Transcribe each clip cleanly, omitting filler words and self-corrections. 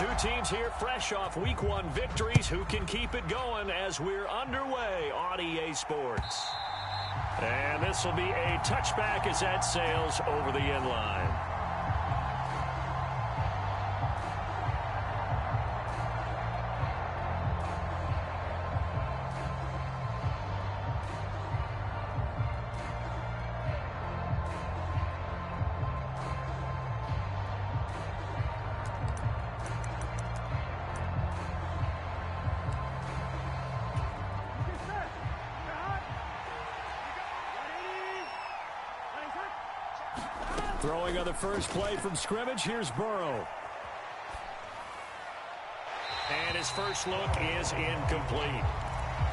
Two teams here fresh off Week 1 victories. Who can keep it going as we're underway on EA Sports? And this will be a touchback as that sails over the end line. Throwing on the first play from scrimmage, here's Burrow. And his first look is incomplete.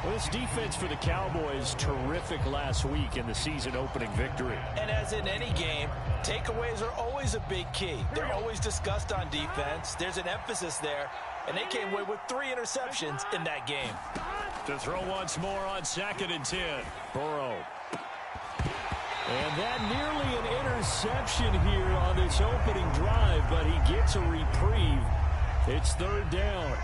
Well, this defense for the Cowboys, terrific last week in the season-opening victory. And as in any game, takeaways are always a big key. They're always discussed on defense. There's an emphasis there, and they came away with 3 interceptions in that game. To throw once more on 2nd and 10. Burrow. And that nearly an interception here on this opening drive, but he gets a reprieve. It's 3rd down.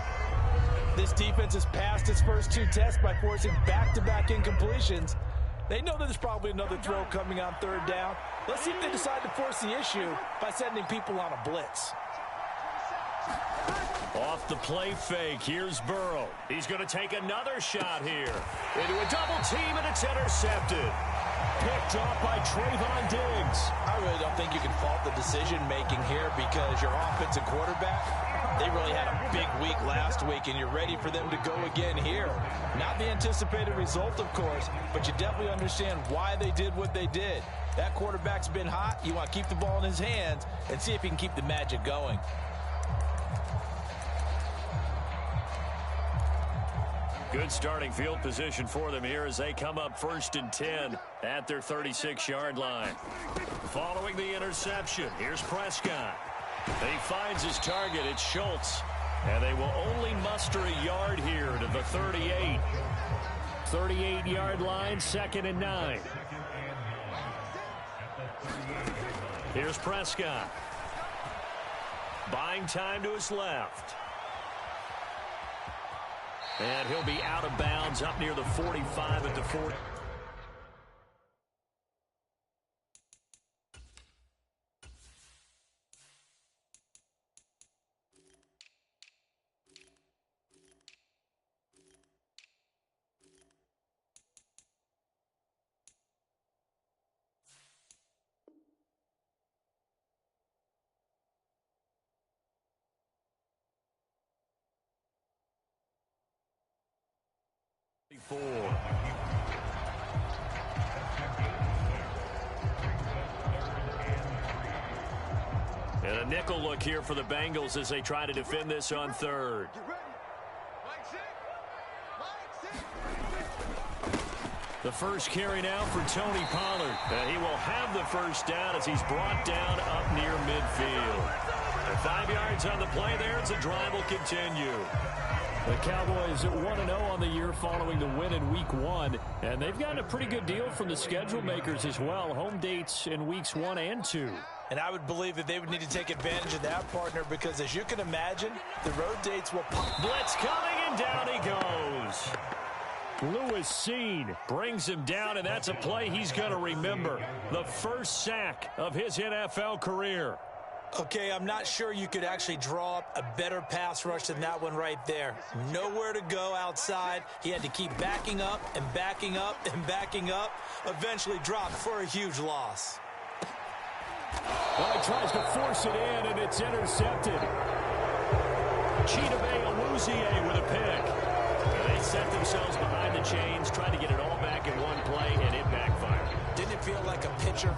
This defense has passed its first 2 tests by forcing back-to-back incompletions. They know that there's probably another throw coming on 3rd down. Let's see if they decide to force the issue by sending people on a blitz. Off the play fake, here's Burrow. He's going to take another shot here. Into a double team, and it's intercepted. Picked off by Trayvon Diggs. I really don't think you can fault the decision-making here because your offensive quarterback, they really had a big week last week, and you're ready for them to go again here. Not the anticipated result, of course, but you definitely understand why they did what they did. That quarterback's been hot. You want to keep the ball in his hands and see if he can keep the magic going. Good starting field position for them here as they come up 1st and 10 at their 36-yard line. Following the interception, here's Prescott. He finds his target. It's Schultz. And they will only muster a yard here to the 38. 38-yard line, 2nd and 9. Here's Prescott. Buying time to his left. And he'll be out of bounds up near the 45 at the 40. And a nickel look here for the Bengals as they try to defend this on 3rd. The first carry now for Tony Pollard. And he will have the first down as he's brought down up near midfield. And 5 yards on the play there as the drive will continue. The Cowboys at 1-0 on the year following the win in Week 1. And they've gotten a pretty good deal from the schedule makers as well. Home dates in Weeks 1 and 2. And I would believe that they would need to take advantage of that, partner, because as you can imagine, the road dates will pop. Blitz coming, and down he goes. Lewis Seen brings him down, and that's a play he's going to remember. The first sack of his NFL career. Okay, I'm not sure you could actually draw up a better pass rush than that one right there. Nowhere to go outside. He had to keep backing up and backing up and backing up. Eventually dropped for a huge loss. Well, he tries to force it in, and it's intercepted. Chidobe Awuzie with a pick. They set themselves behind the chains, tried to get it all back in one play, and it backfired. Didn't it feel like a pitcher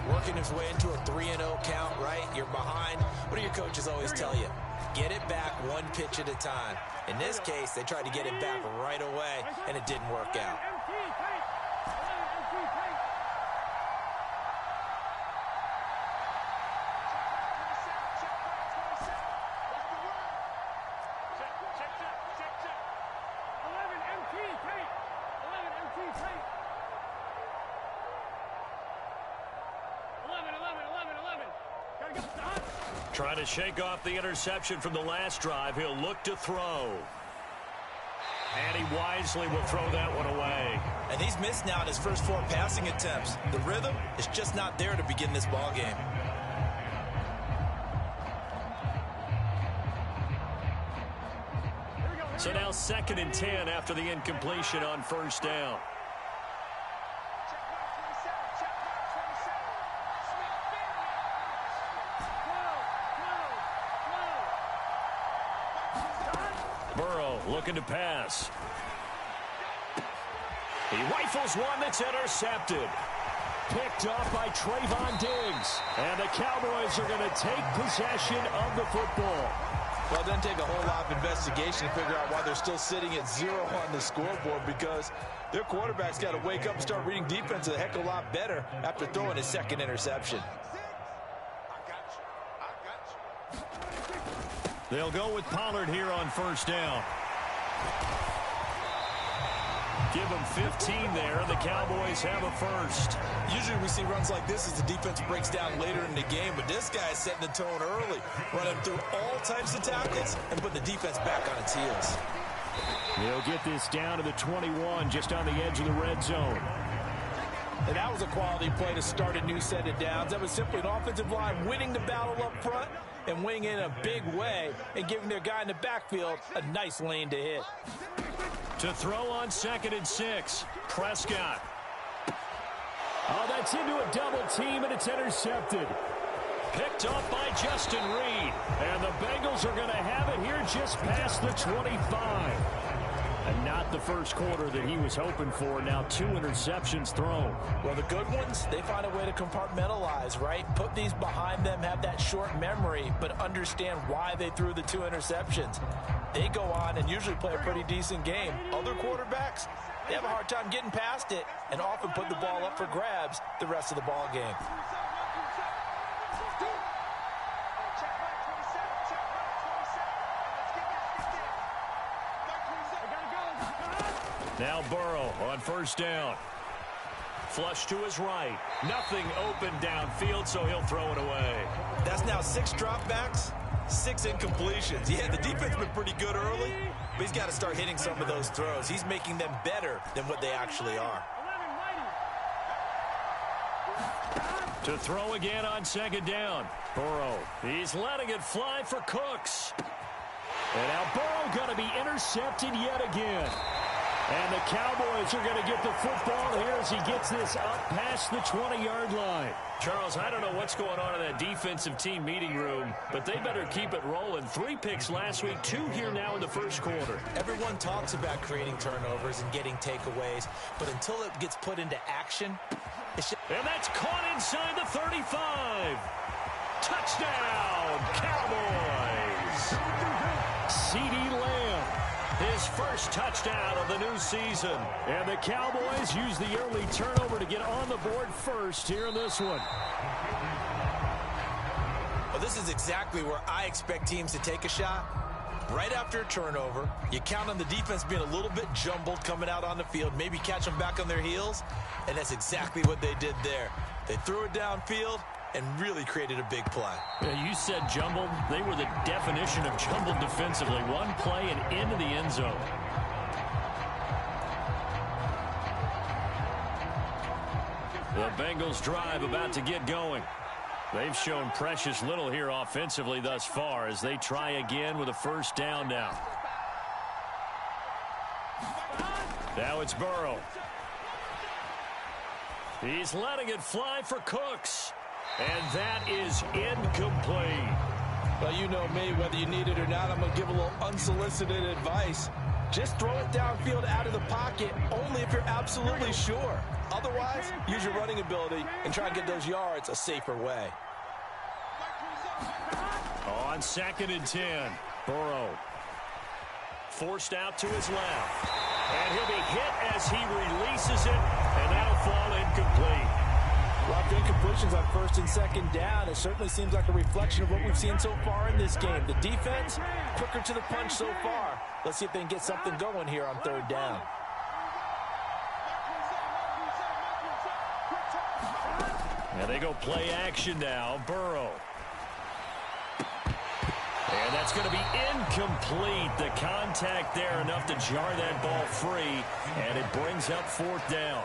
working his way into a 3-0 count, right? You're behind. What do your coaches always tell you? Get it back one pitch at a time. In this case, they tried to get it back right away, and it didn't work out. Trying to shake off the interception from the last drive. He'll look to throw. And he wisely will throw that one away. And he's missed now in his first 4 passing attempts. The rhythm is just not there to begin this ball game. So now 2nd and 10 after the incompletion on first down. Burrow looking to pass. He rifles one that's intercepted. Picked off by Trayvon Diggs. And the Cowboys are going to take possession of the football. Well, it doesn't take a whole lot of investigation to figure out why they're still sitting at 0 on the scoreboard, because their quarterback's got to wake up and start reading defense a heck of a lot better after throwing his 2nd interception. They'll go with Pollard here on first down. Give them 15 there, and the Cowboys have a first. Usually we see runs like this as the defense breaks down later in the game, but this guy is setting the tone early, running through all types of tackles and putting the defense back on its heels. They'll get this down to the 21, just on the edge of the red zone. And that was a quality play to start a new set of downs. That was simply an offensive line winning the battle up front and winning in a big way and giving their guy in the backfield a nice lane to hit. To throw on 2nd and 6, Prescott. Oh, that's into a double team, and it's intercepted. Picked up by Justin Reed. And the Bengals are going to have it here just past the 25. And not the first quarter that he was hoping for. Now 2 interceptions thrown. Well, the good ones, they find a way to compartmentalize, right? Put these behind them, have that short memory, but understand why they threw the 2 interceptions. They go on and usually play a pretty decent game. Other quarterbacks, they have a hard time getting past it and often put the ball up for grabs the rest of the ball game. Now Burrow on first down. Flush to his right. Nothing open downfield, so he'll throw it away. That's now 6 dropbacks, 6 incompletions. Yeah, the defense has been pretty good early, but he's got to start hitting some of those throws. He's making them better than what they actually are. To throw again on 2nd down. Burrow, he's letting it fly for Cooks. And now Burrow going to be intercepted yet again. And the Cowboys are going to get the football here as he gets this up past the 20-yard line. Charles, I don't know what's going on in that defensive team meeting room, but they better keep it rolling. 3 picks last week, 2 here now in the first quarter. Everyone talks about creating turnovers and getting takeaways, but until it gets put into action, it's just... And that's caught inside the 35. Touchdown, Cowboys. CeeDee Lamb, his first touchdown of the new season. And the Cowboys use the early turnover to get on the board first here in this one. Well, this is exactly where I expect teams to take a shot. Right after a turnover, you count on the defense being a little bit jumbled coming out on the field, maybe catch them back on their heels, and that's exactly what they did there. They threw it downfield and really created a big play. Yeah, you said jumbled. They were the definition of jumbled defensively. One play and into the end zone. The Bengals drive about to get going. They've shown precious little here offensively thus far as they try again with a first down now. Now it's Burrow. He's letting it fly for Cooks. And that is incomplete. Well, you know me, whether you need it or not, I'm going to give a little unsolicited advice. Just throw it downfield out of the pocket only if you're absolutely sure. Otherwise, use your running ability and try and get those yards a safer way. On 2nd and 10, Burrow forced out to his left. And he'll be hit as he releases it, and that'll fall incomplete. A lot of incompletions on 1st and 2nd down. It certainly seems like a reflection of what we've seen so far in this game. The defense, quicker to the punch so far. Let's see if they can get something going here on 3rd down. And they go play action now. Burrow. That's going to be incomplete. The contact there enough to jar that ball free, and it brings up fourth down.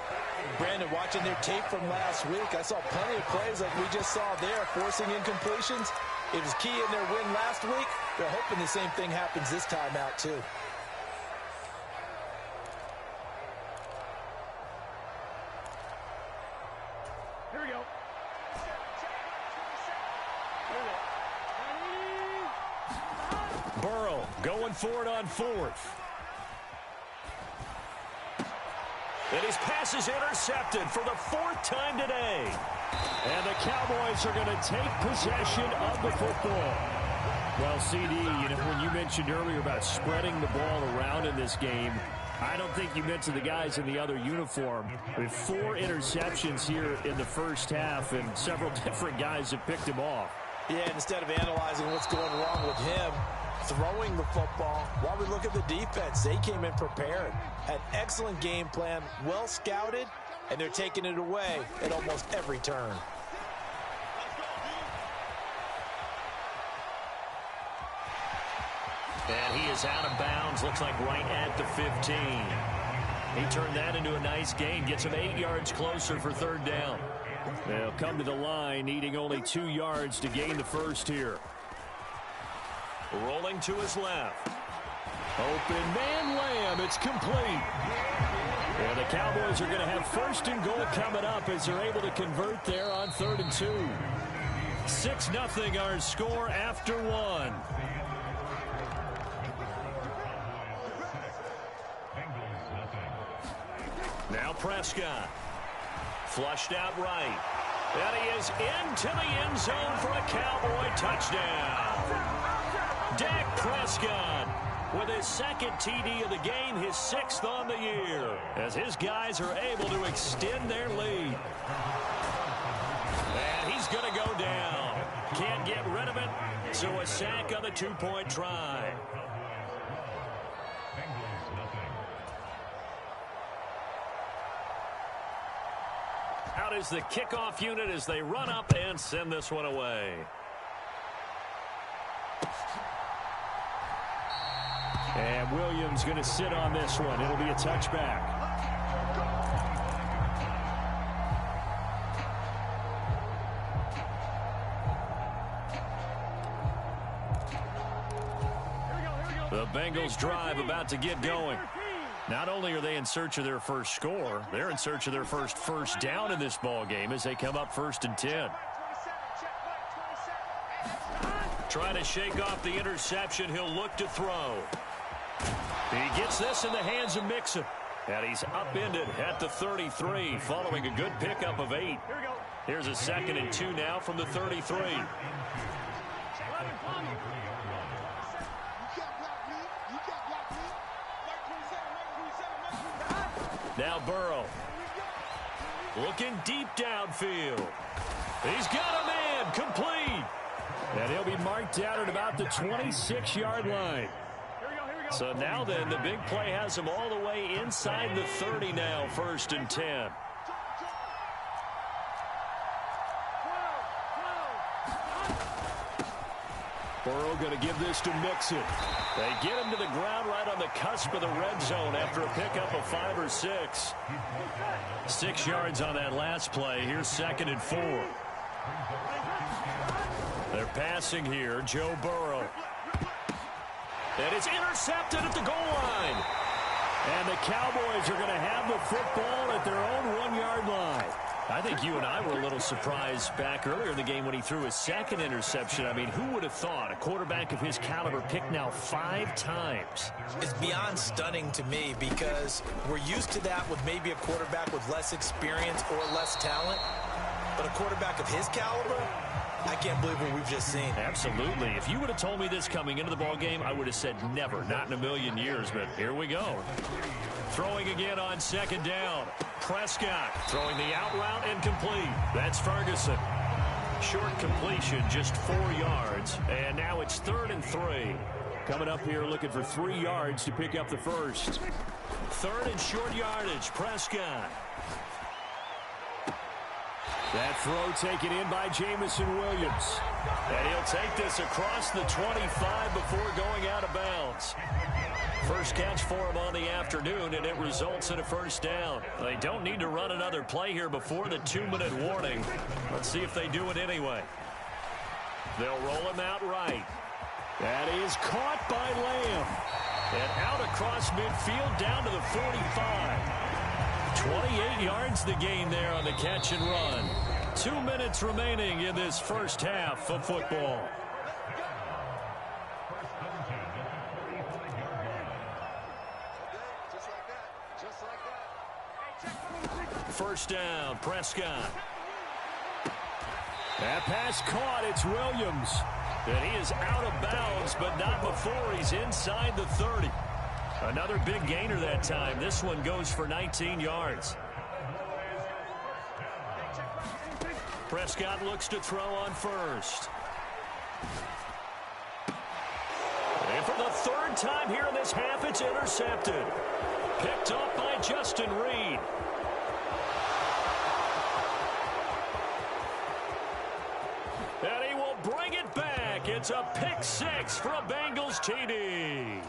Brandon, watching their tape from last week, I saw plenty of plays like we just saw there, forcing incompletions. It was key in their win last week. They're hoping the same thing happens this time out, too. Here we go. Burrow going for it on fourth. And his pass is intercepted for the fourth time today. And the Cowboys are going to take possession of the football. Well, CD, when you mentioned earlier about spreading the ball around in this game, I don't think you meant to the guys in the other uniform. With 4 interceptions here in the first half, and several different guys have picked him off. Yeah, and instead of analyzing what's going wrong with him, throwing the football, while we look at the defense, they came in prepared. Had excellent game plan, well scouted, and they're taking it away at almost every turn. And he is out of bounds, looks like right at the 15. He turned that into a nice gain, gets him 8 yards closer for third down. They'll come to the line, needing only 2 yards to gain the first here. Rolling to his left. Open man Lamb, it's complete. And the Cowboys are going to have first and goal coming up as they're able to convert there on 3rd and 2. 6-0 our score after 1. Now Prescott. Flushed out right. And he is into the end zone for a Cowboy touchdown. Dak Prescott with his second TD of the game, his 6th on the year, as his guys are able to extend their lead. And he's going to go down. Can't get rid of it, so a sack on the 2-point try. Out is the kickoff unit as they run up and send this one away. And Williams going to sit on this one. It'll be a touchback. The Bengals drive about to get going. Not only are they in search of their first score, they're in search of their first down in this ball game as they come up 1st and 10. Trying to shake off the interception. He'll look to throw. He gets this in the hands of Mixon. And he's upended at the 33 following a good pickup of 8. Here's a 2nd and 2 now from the 33. Now Burrow. Looking deep downfield. He's got a man complete. And he'll be marked down at about the 26-yard line. So now then, the big play has him all the way inside the 30 now, 1st and 10. Burrow going to give this to Mixon. They get him to the ground right on the cusp of the red zone after a pickup of 5 or 6. 6 yards on that last play. Here's 2nd and 4. They're passing here. Joe Burrow. And it's intercepted at the goal line. And the Cowboys are going to have the football at their own 1-yard line. I think you and I were a little surprised back earlier in the game when he threw his 2nd interception. I mean, who would have thought a quarterback of his caliber picked now 5 times? It's beyond stunning to me because we're used to that with maybe a quarterback with less experience or less talent. But a quarterback of his caliber, I can't believe what we've just seen. Absolutely. If you would have told me this coming into the ball game, I would have said never, not in a million years. But here we go. Throwing again on 2nd down. Prescott throwing the out route and complete. That's Ferguson. Short completion, just 4 yards. And now it's 3rd and 3. Coming up here looking for 3 yards to pick up the first. 3rd and short yardage. Prescott. That throw taken in by Jamison Williams. And he'll take this across the 25 before going out of bounds. First catch for him on the afternoon, and it results in a first down. They don't need to run another play here before the 2-minute warning. Let's see if they do it anyway. They'll roll him out right. That is caught by Lamb. And out across midfield down to the 45. 28 yards the gain there on the catch and run. 2 minutes remaining in this first half of football. First down, Prescott. That pass caught. It's Williams. And he is out of bounds, but not before he's inside the 30. Another big gainer that time. This one goes for 19 yards. Prescott looks to throw on first. And for the third time here in this half, it's intercepted. Picked up by Justin Reed. And he will bring it back. It's a pick six for a Bengals TD.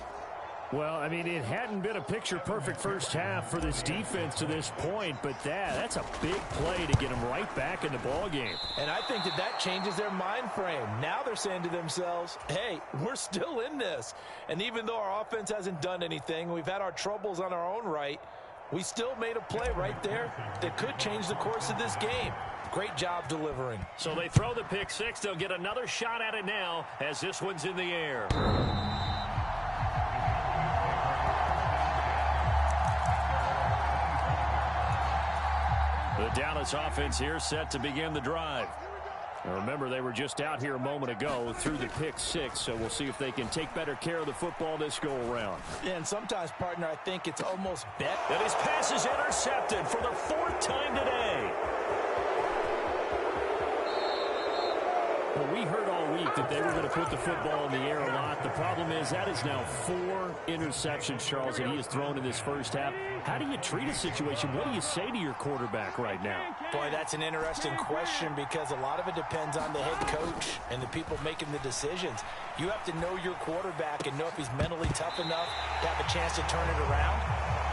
Well, I mean, it hadn't been a picture-perfect first half for this defense to this point, but that's a big play to get them right back in the ballgame. And I think that changes their mind frame. Now they're saying to themselves, hey, we're still in this. And even though our offense hasn't done anything, we've had our troubles on our own right, we still made a play right there that could change the course of this game. Great job delivering. So they throw the pick six. They'll get another shot at it now as this one's in the air. The Dallas offense here set to begin the drive. Now remember, they were just out here a moment ago through the pick six, so we'll see if they can take better care of the football this go-around. Yeah, and sometimes, partner, I think it's almost bet. And his pass is intercepted for the fourth time today. Well, we heard all week that they were going to put the football in the air a lot. The problem is that is now 4 interceptions, Charles, that he has thrown in this first half. How do you treat a situation? What do you say to your quarterback right now? Boy, that's an interesting question because a lot of it depends on the head coach and the people making the decisions. You have to know your quarterback and know if he's mentally tough enough to have a chance to turn it around.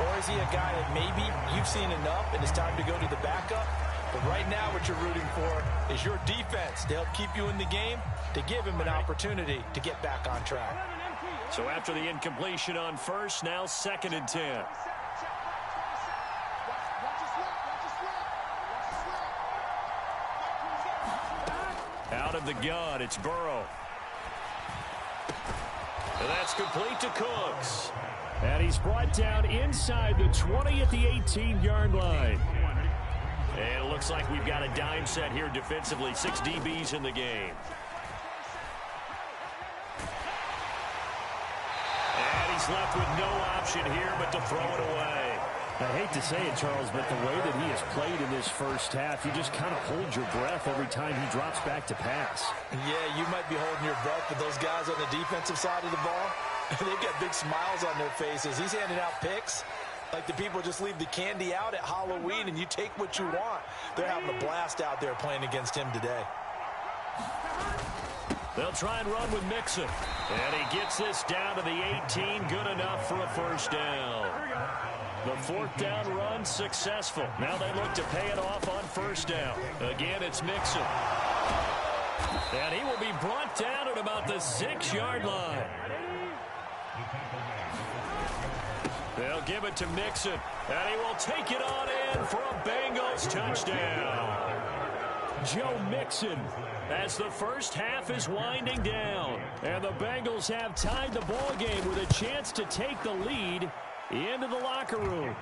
Or is he a guy that maybe you've seen enough and it's time to go to the backup? But right now what you're rooting for is your defense to help keep you in the game, to give him an opportunity to get back on track. So after the incompletion on first, now 2nd and 10. Out of the gun, it's Burrow. And that's complete to Cooks. And he's brought down inside the 20 at the 18-yard line. And it looks like we've got a dime set here defensively. 6 DBs in the game. And he's left with no option here but to throw it away. I hate to say it, Charles, but the way that he has played in this first half, you just kind of hold your breath every time he drops back to pass. Yeah, you might be holding your breath, but those guys on the defensive side of the ball, they've got big smiles on their faces. He's handing out picks like the people just leave the candy out at Halloween and you take what you want. They're having a blast out there playing against him today. They'll try and run with Mixon. And he gets this down to the 18. Good enough for a first down. The 4th down run successful. Now they look to pay it off on first down. Again, it's Mixon. And he will be brought down at about the 6-yard line. They'll give it to Mixon. And he will take it on in for a Bengals touchdown. Joe Mixon, as the first half is winding down. And the Bengals have tied the ball game with a chance to take the lead into the locker room.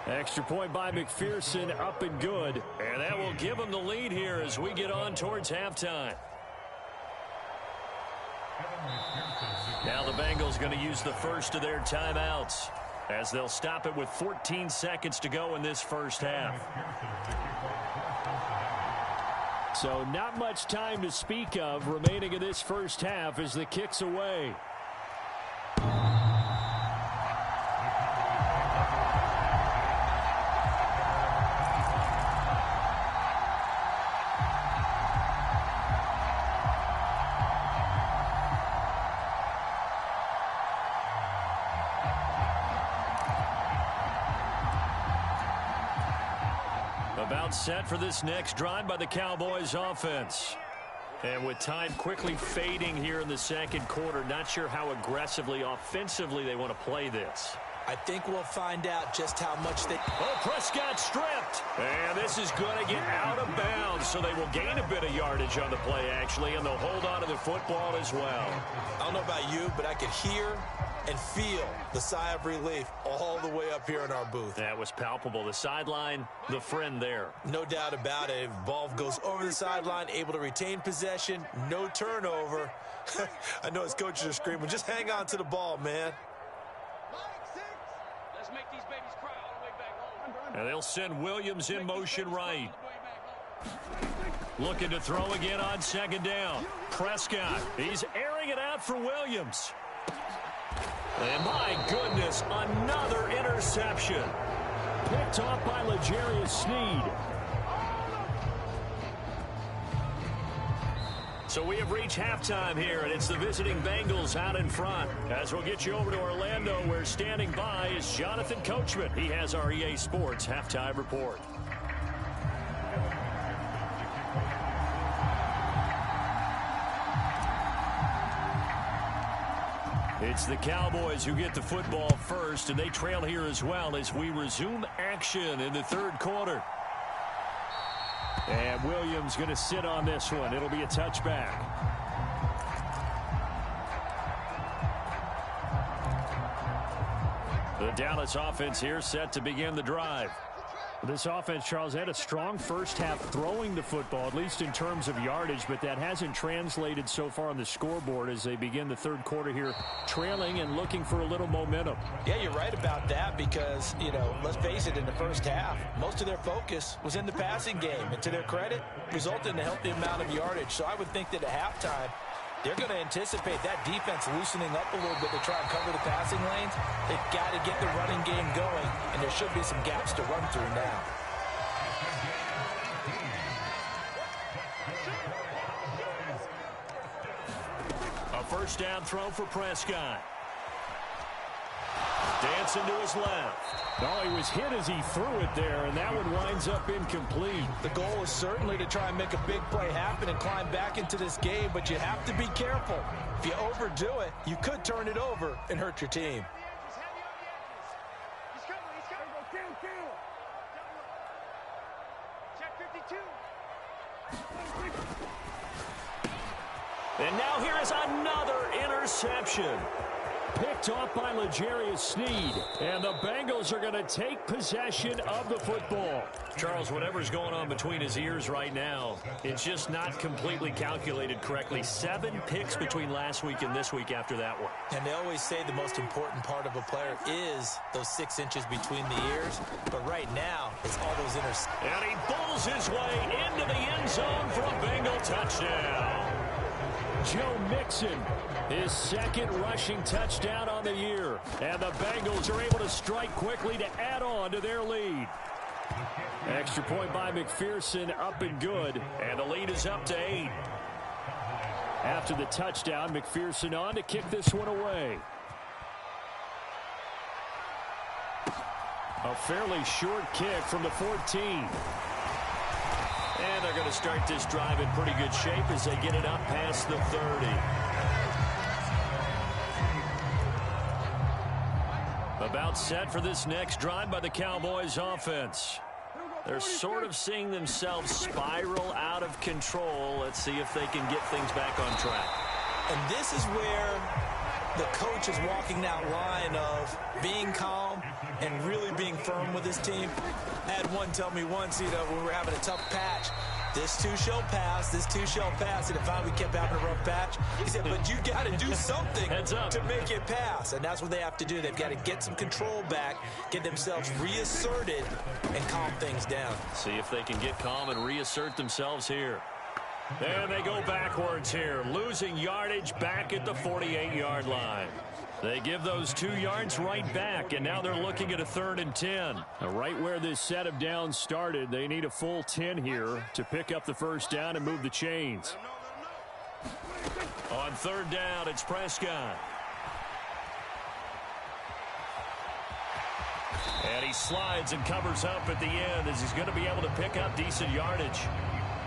Extra point by McPherson, up and good. And that will give them the lead here as we get on towards halftime. Now the Bengals going to use the first of their timeouts as they'll stop it with 14 seconds to go in this first half. So not much time to speak of remaining in this first half as the kick's away. About set for this next drive by the Cowboys offense. And with time quickly fading here in the second quarter, not sure how aggressively, offensively they want to play this. I think we'll find out just how much they... Oh, Prescott stripped. And this is going to get out of bounds, so they will gain a bit of yardage on the play, actually, and they'll hold on to the football as well. I don't know about you, but I could hear and feel the sigh of relief all the way up here in our booth. That was palpable. The sideline, the friend there. No doubt about it. If the ball goes over the sideline, able to retain possession, no turnover. I know his coaches are screaming, just hang on to the ball, man. Let's make these babies cry all the way back home. And they'll send Williams in motion right. Looking to throw again on second down. Prescott, he's airing it out for Williams. And my goodness, another interception. Picked off by L'Jarius Sneed. So we have reached halftime here, and it's the visiting Bengals out in front. As we'll get you over to Orlando, where standing by is Jonathan Coachman. He has our EA Sports halftime report. It's the Cowboys who get the football first, and they trail here as well as we resume action in the third quarter. And Williams going to sit on this one. It'll be a touchback. The Dallas offense here set to begin the drive. This offense, Charles, had a strong first half throwing the football, at least in terms of yardage, but that hasn't translated so far on the scoreboard as they begin the third quarter here, trailing and looking for a little momentum. Yeah, you're right about that because, you know, let's face it, in the first half, most of their focus was in the passing game, and to their credit, resulted in a healthy amount of yardage. So I would think that at halftime, they're going to anticipate that defense loosening up a little bit to try and cover the passing lanes. They've got to get the running game going, and there should be some gaps to run through now. A first down throw for Prescott. Dancing to his left. Oh, he was hit as he threw it there, and that one winds up incomplete. The goal is certainly to try and make a big play happen and climb back into this game, but you have to be careful. If you overdo it, you could turn it over and hurt your team. He's coming. Kill. Check 52. And now here is another interception. Picked off by L'Jarius Sneed. And the Bengals are going to take possession of the football. Charles, whatever's going on between his ears right now, it's just not completely calculated correctly. 7 picks between last week and this week after that one. And they always say the most important part of a player is those 6 inches between the ears. But right now, it's all those interceptions. And he bulls his way into the end zone for a Bengal touchdown. Joe Mixon, his second rushing touchdown on the year. And the Bengals are able to strike quickly to add on to their lead. Extra point by McPherson, up and good. And the lead is up to 8. After the touchdown, McPherson on to kick this one away. A fairly short kick from the 14. And they're going to start this drive in pretty good shape as they get it up past the 30. About set for this next drive by the Cowboys offense. They're sort of seeing themselves spiral out of control. Let's see if they can get things back on track. And this is where the coach is walking that line of being calm and really being firm with his team. I had one tell me once, you know, when we were having a tough patch, this too shall pass, this too shall pass. And if finally we kept having a rough patch, he said, but you got to do something to make it pass. And that's what they have to do. They've got to get some control back, get themselves reasserted, and calm things down. See if they can get calm and reassert themselves here. And they go backwards here, losing yardage back at the 48-yard line. They give those 2 yards right back, and now they're looking at a 3rd and 10. Right where this set of downs started, they need a full 10 here to pick up the first down and move the chains. On 3rd down, it's Prescott. And he slides and covers up at the end as he's going to be able to pick up decent yardage.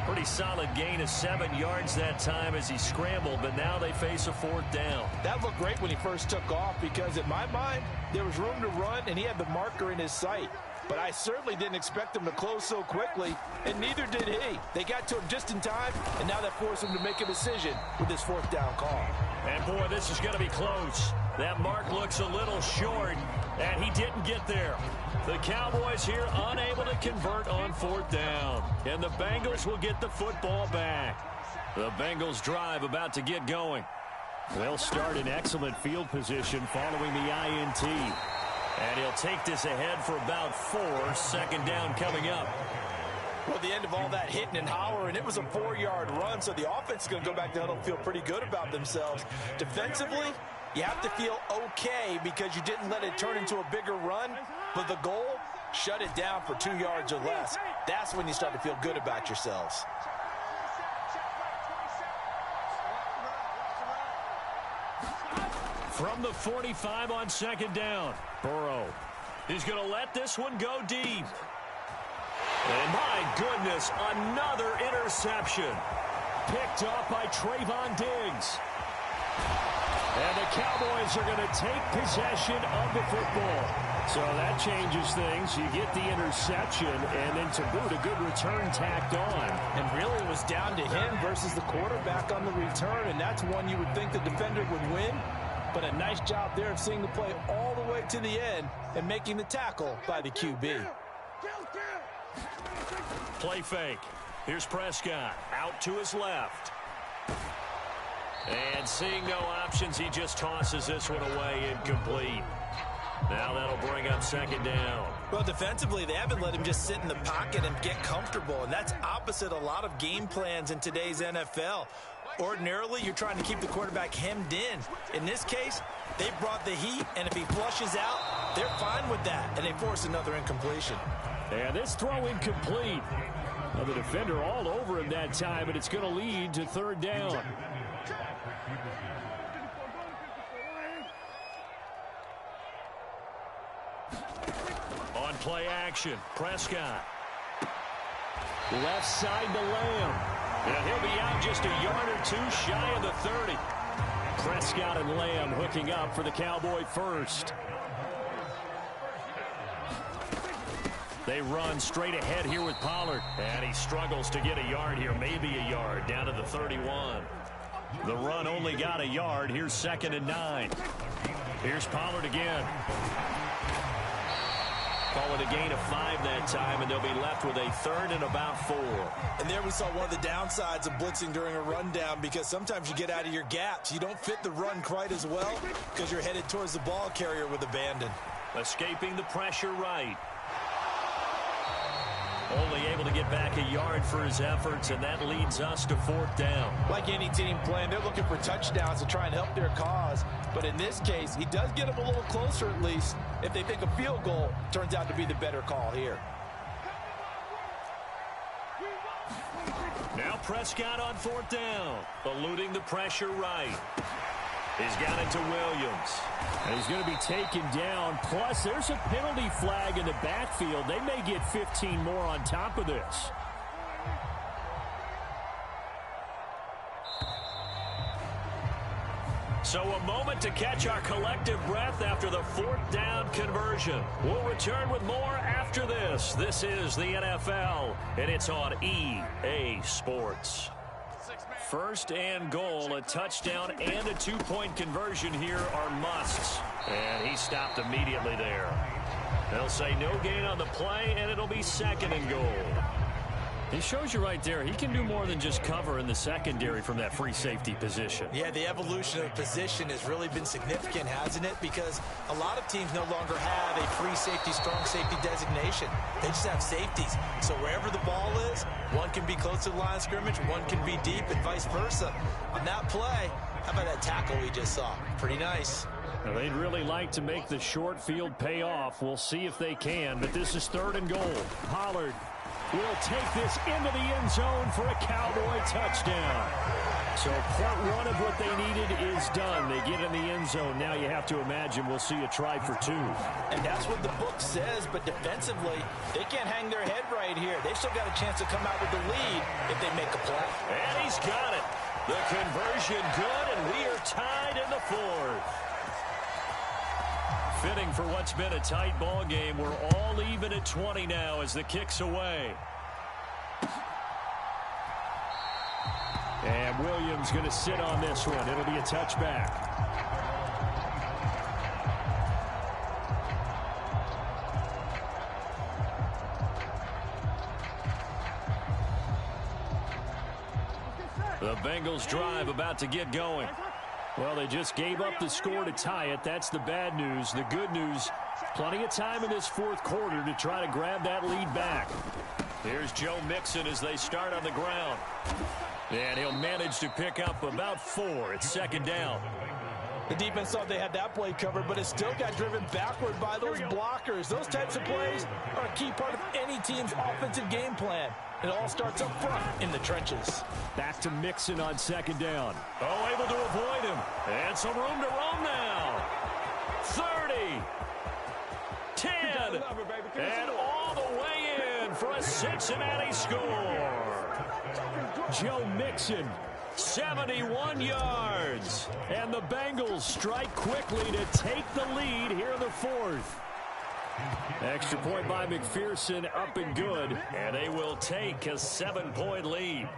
Pretty solid gain of 7 yards that time as he scrambled, but now they face a 4th down. That looked great when he first took off because in my mind, there was room to run and he had the marker in his sight. But I certainly didn't expect him to close so quickly, and neither did he. They got to him just in time, and now that forced him to make a decision with his 4th down call. And boy, this is going to be close. That mark looks a little short, and he didn't get there. The Cowboys here unable to convert on 4th down, and the Bengals will get the football back. The Bengals drive about to get going. They'll start in excellent field position following the INT. And he'll take this ahead for about 4. 2nd down coming up. Well, the end of all that hitting and hollering, it was a 4-yard run, so the offense is going to go back down and feel pretty good about themselves. Defensively, you have to feel okay because you didn't let it turn into a bigger run, but the goal, shut it down for 2 yards or less. That's when you start to feel good about yourselves. From the 45 on 2nd down, Burrow. He's going to let this one go deep. And my goodness, another interception. Picked off by Trayvon Diggs. And the Cowboys are going to take possession of the football. So that changes things. You get the interception, and then to boot, a good return tacked on. And really it was down to him versus the quarterback on the return, and that's one you would think the defender would win. But a nice job there of seeing the play all the way to the end and making the tackle by the QB. Play fake. Here's Prescott out to his left. And seeing no options, he just tosses this one away incomplete. Now that'll bring up 2nd down. Well, defensively, they haven't let him just sit in the pocket and get comfortable, and that's opposite a lot of game plans in today's NFL. Ordinarily, you're trying to keep the quarterback hemmed in. In this case, they brought the heat, and if he flushes out, they're fine with that, and they force another incompletion. And this throw incomplete. Now the defender all over him that time, but it's going to lead to 3rd down. On play action, Prescott. Left side to Lamb. And he'll be out just a yard or 2 shy of the 30. Prescott and Lamb hooking up for the Cowboy first. They run straight ahead here with Pollard. And he struggles to get a yard here, maybe a yard, down to the 31. The run only got a yard. Here's 2nd and 9. Here's Pollard again. Call it a gain of 5 that time, and they'll be left with a 3rd and about 4. And there we saw one of the downsides of blitzing during a rundown, because sometimes you get out of your gaps. You don't fit the run quite as well because you're headed towards the ball carrier with abandon. Escaping the pressure right. Only able to get back a yard for his efforts, and that leads us to 4th down. Like any team playing, they're looking for touchdowns to try and help their cause. But in this case, he does get them a little closer at least if they think a field goal turns out to be the better call here. Now Prescott on 4th down, eluding the pressure right. He's got it to Williams. And he's going to be taken down. Plus, there's a penalty flag in the backfield. They may get 15 more on top of this. So a moment to catch our collective breath after the 4th down conversion. We'll return with more after this. This is the NFL, and it's on EA Sports. 1st and goal, a touchdown and a 2-point conversion here are musts. And he stopped immediately there. They'll say no gain on the play, and it'll be 2nd and goal. He shows you right there, he can do more than just cover in the secondary from that free safety position. Yeah, the evolution of position has really been significant, hasn't it? Because a lot of teams no longer have a free safety, strong safety designation. They just have safeties. So wherever the ball is, one can be close to the line of scrimmage, one can be deep, and vice versa. On that play, how about that tackle we just saw? Pretty nice. Now, they'd really like to make the short field pay off. We'll see if they can, but this is 3rd and goal. Pollard will take this into the end zone for a Cowboy touchdown. So part one of what they needed is done. They get in the end zone. Now you have to imagine we'll see a try for two. And that's what the book says, but defensively, they can't hang their head right here. They've still got a chance to come out with the lead if they make a play. And he's got it. The conversion good, and we are tied in the fourth. Fitting for what's been a tight ball game. We're all even at 20 now as the kick's away. And Williams going to sit on this one. It'll be a touchback. The Bengals drive about to get going. Well, they just gave up the score to tie it. That's the bad news. The good news, plenty of time in this fourth quarter to try to grab that lead back. Here's Joe Mixon as they start on the ground. And he'll manage to pick up about 4. It's second down. The defense thought they had that play covered, but it still got driven backward by those blockers. Those types of plays are a key part of any team's offensive game plan. It all starts up front in the trenches. Back to Mixon on second down. Oh, able to avoid him. And some room to roam now. 30. 10. And all the way in for a Cincinnati score. Joe Mixon, 71 yards. and the Bengals strike quickly to take the lead here in the fourth. Extra point by McPherson, up and good. And they will take a 7-point lead.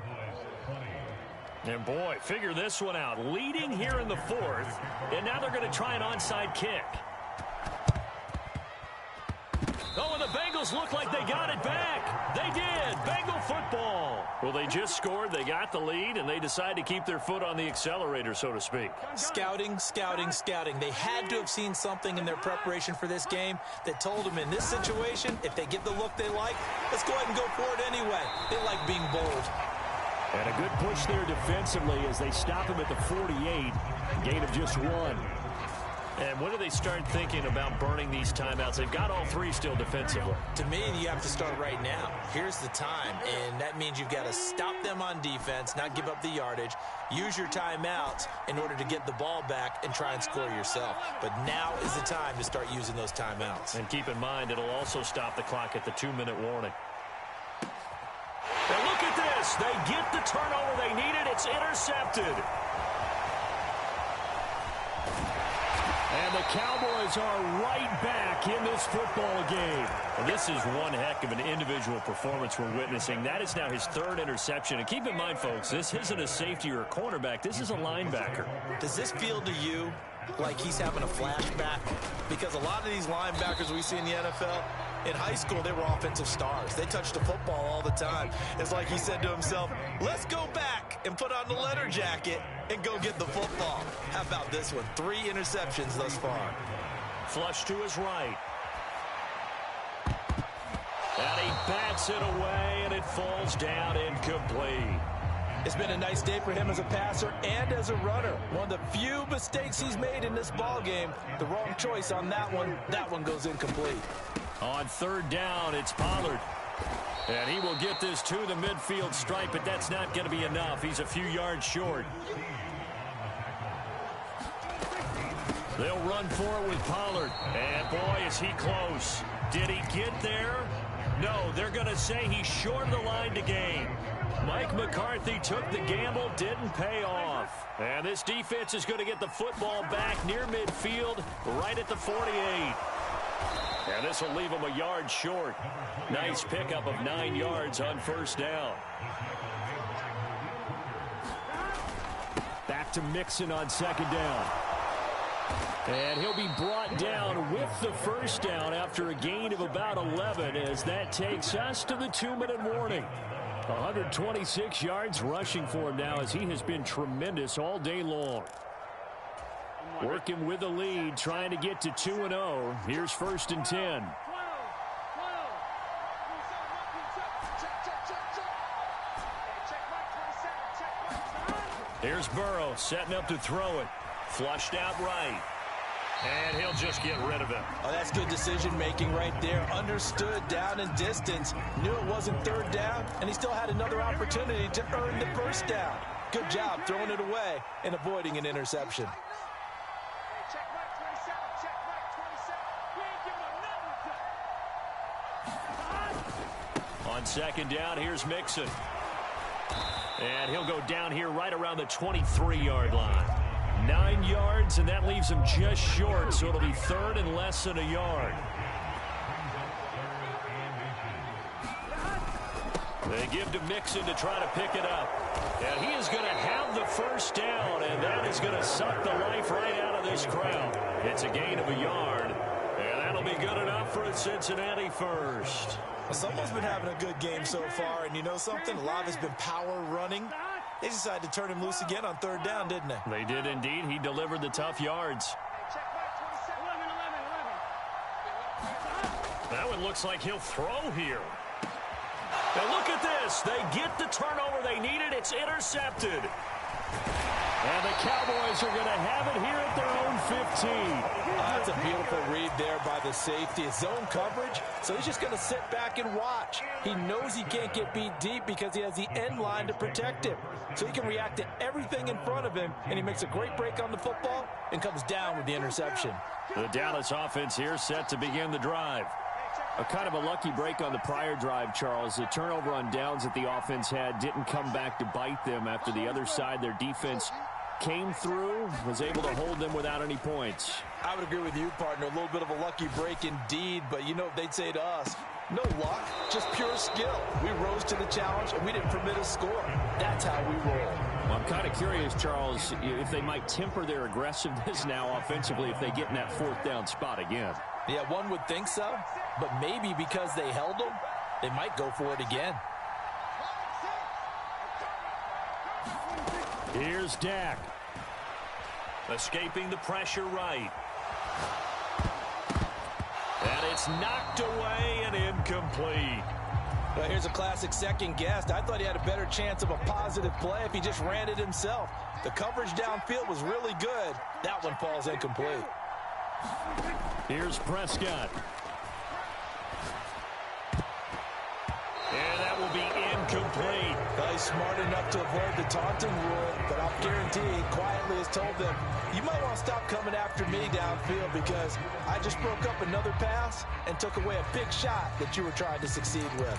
And boy, figure this one out. Leading here in the fourth, and now they're going to try an onside kick. Oh, and the Bengals look like they got it back. They did. Bengal football. Well, they just scored. They got the lead, and they decide to keep their foot on the accelerator, so to speak. Scouting, scouting, scouting. They had to have seen something in their preparation for this game that told them in this situation, if they get the look they like, let's go ahead and go for it anyway. They like being bold. And a good push there defensively as they stop him at the 48. Gain of just 1. And when do they start thinking about burning these timeouts? They've got all 3 still defensively. To me, you have to start right now. Here's the time, and that means you've got to stop them on defense, not give up the yardage, use your timeouts in order to get the ball back and try and score yourself. But now is the time to start using those timeouts. And keep in mind, it'll also stop the clock at the 2-minute warning. And look at this. They get the turnover they needed. It's intercepted. And the Cowboys are right back in this football game. Well, this is one heck of an individual performance we're witnessing. That is now his 3rd interception. And keep in mind, folks, this isn't a safety or a cornerback. This is a linebacker. Does this feel to you like he's having a flashback? Because a lot of these linebackers we see in the NFL, in high school, they were offensive stars. They touched the football all the time. It's like he said to himself, let's go back and put on the letter jacket and go get the football. How about this one? 3 interceptions thus far. Flush to his right. And he bats it away, and it falls down incomplete. It's been a nice day for him as a passer and as a runner. One of the few mistakes he's made in this ball game. The wrong choice on that one. That one goes incomplete. On 3rd down, it's Pollard. And he will get this to the midfield stripe, but that's not going to be enough. He's a few yards short. They'll run for it with Pollard. And boy, is he close. Did he get there? No, they're going to say he's short of the line to gain. Mike McCarthy took the gamble, didn't pay off. And this defense is going to get the football back near midfield, right at the 48. And this will leave him a yard short. Nice pickup of 9 yards on 1st down. Back to Mixon on 2nd down. And he'll be brought down with the 1st down after a gain of about 11 as that takes us to the 2-minute warning. 126 yards rushing for him now as he has been tremendous all day long. Working with the lead, trying to get to 2-0. Here's 1st and 10. Here's Burrow setting up to throw it. Flushed out right. And he'll just get rid of it. Oh, that's good decision-making right there. Understood down and distance. Knew it wasn't 3rd down, and he still had another opportunity to earn the 1st down. good job throwing it away and avoiding an interception. Check right 27. Check right 27. We ain't giving them nothing. On second down, here's Mixon. And he'll go down here right around the 23-yard line. 9 yards, and that leaves him just short, so it'll be third and less than a yard. They give to Mixon to try to pick it up. And he is going to have the first down, and that is going to suck the life right out of this crowd. It's a gain of a yard, and that'll be good enough for a Cincinnati first. Well, someone's been having a good game so far, and you know something? A lot of it's been power running. They decided to turn him loose again on third down, didn't they? They did indeed. He delivered the tough yards. Check right 27. 11. That one looks like he'll throw here. And look at this. They get the turnover they needed. It's intercepted. And the Cowboys are going to have it here at their own 15. That's a beautiful read there by the safety. It's zone coverage, so he's just going to sit back and watch. He knows he can't get beat deep because he has the end line to protect him. So he can react to everything in front of him, and he makes a great break on the football and comes down with the interception. The Dallas offense here set to begin the drive. A kind of a lucky break on the prior drive, Charles. The turnover on downs that the offense had didn't come back to bite them after the other side. Their defense came through, was able to hold them without any points. I would agree with you, partner. A little bit of a lucky break indeed, but you know what they'd say to us? No luck, just pure skill. We rose to the challenge, and we didn't permit a score. That's how we roll. Well, I'm kind of curious, Charles, if they might temper their aggressiveness now offensively if they get in that fourth down spot again. Yeah, one would think so, but maybe because they held them, they might go for it again. Here's Dak. Escaping the pressure right. And it's knocked away and incomplete. Well, here's a classic second guess. I thought he had a better chance of a positive play if he just ran it himself. The coverage downfield was really good. That one falls incomplete. Here's Prescott. And that will be incomplete. Well, he's smart enough to avoid the taunting rule, but I'll guarantee he quietly has told them, you might want to stop coming after me downfield because I just broke up another pass and took away a big shot that you were trying to succeed with.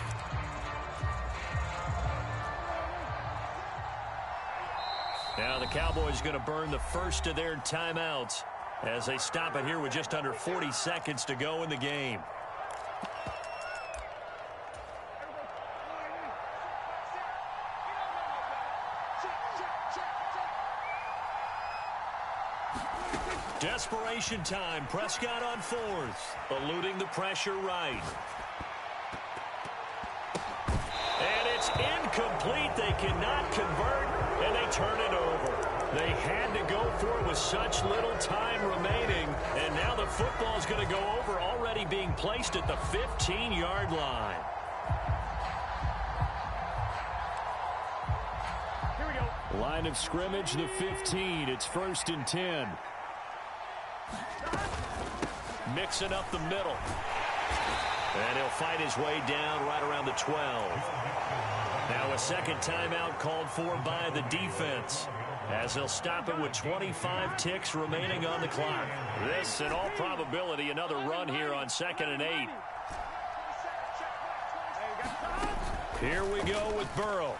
Now the Cowboys going to burn the first of their timeouts as they stop it here with just under 40 seconds to go in the game. Desperation time. Prescott on fourth. Eluding the pressure right. And it's incomplete. They cannot convert, and they turn it over. They had to go for it with such little time remaining, and now the football's going to go over, already being placed at the 15-yard line. Here we go. Line of scrimmage, the 15. It's 1st and 10. Mixing up the middle. And he'll fight his way down right around the 12. Now a second timeout called for by the defense, as they'll stop it with 25 ticks remaining on the clock. This, in all probability, another run here on 2nd and 8. Here we go with Burrow.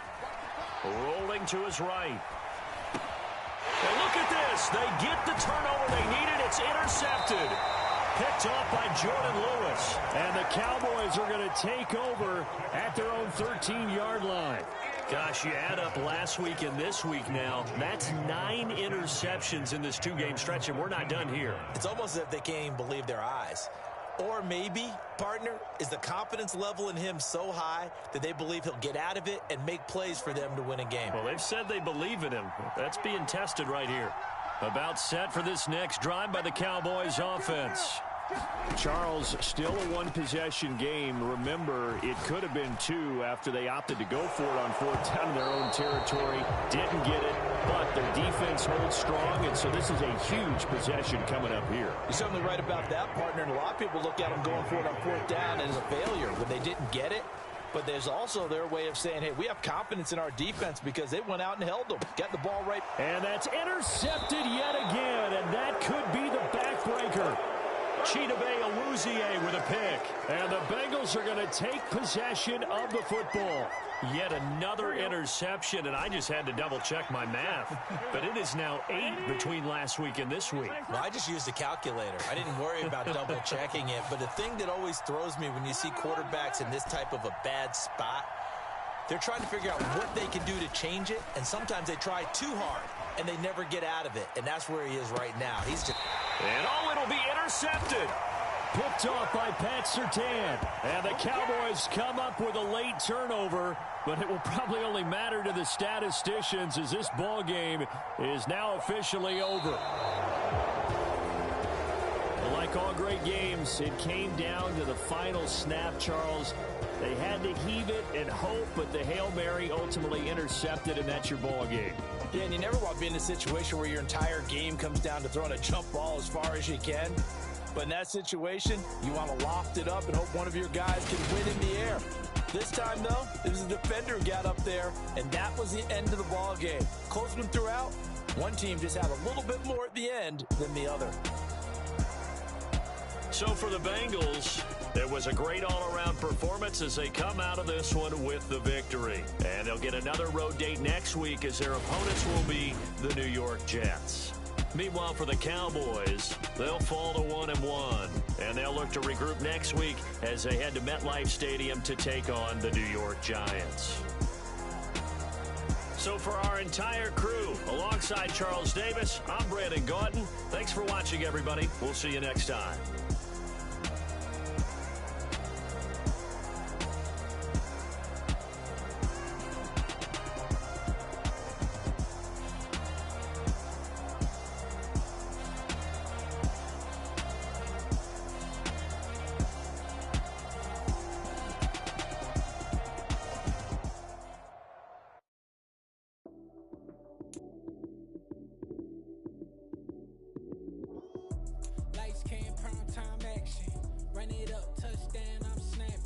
Rolling to his right. And look at this. They get the turnover they needed. It's intercepted. Picked off by Jordan Lewis. And the Cowboys are going to take over at their own 13-yard line. Gosh, you add up last week and this week now. That's 9 interceptions in this two-game stretch, and we're not done here. It's almost as if they can't even believe their eyes. Or maybe, partner, is the confidence level in him so high that they believe he'll get out of it and make plays for them to win a game. Well, they've said they believe in him. That's being tested right here. About set for this next drive by the Cowboys offense. Charles, still a one-possession game. Remember, it could have been 2 after they opted to go for it on 4th down in their own territory. Didn't get it, but their defense holds strong, and so this is a huge possession coming up here. You're certainly right about that, partner, and a lot of people look at them going for it on 4th down as a failure when they didn't get it. But there's also their way of saying, hey, we have confidence in our defense because they went out and held them. Got the ball right. And that's intercepted yet again, and that could be the backbreaker. Chidobe Awuzie with a pick. And the Bengals are going to take possession of the football. Yet another interception, and I just had to double-check my math. But it is now 8 between last week and this week. Well, I just used a calculator. I didn't worry about double-checking it. But the thing that always throws me when you see quarterbacks in this type of a bad spot, they're trying to figure out what they can do to change it, and sometimes they try too hard, and they never get out of it. And that's where he is right now. He's just... And it'll be intercepted. Picked off by Pat Surtain. And the Cowboys come up with a late turnover, but it will probably only matter to the statisticians as this ball game is now officially over. Like all great games, it came down to the final snap, Charles. They had to heave it and hope, but the Hail Mary ultimately intercepted, and that's your ball game. Yeah, and you never want to be in a situation where your entire game comes down to throwing a jump ball as far as you can. But in that situation, you want to loft it up and hope one of your guys can win in the air. This time, though, it was a defender who got up there, and that was the end of the ball game. Close one throughout. One team just had a little bit more at the end than the other. So for the Bengals, it was a great all-around performance as they come out of this one with the victory. And they'll get another road date next week as their opponents will be the New York Jets. Meanwhile, for the Cowboys, they'll fall to 1-1, and they'll look to regroup next week as they head to MetLife Stadium to take on the New York Giants. So for our entire crew, alongside Charles Davis, I'm Brandon Gaudin. Thanks for watching, everybody. We'll see you next time. Lights came, prime time action. Run it up, touchdown, I'm snapping.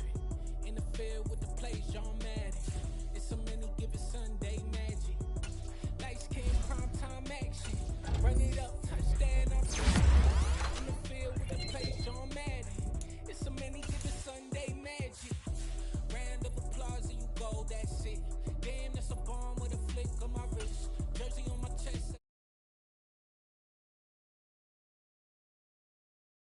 In the field with the plays,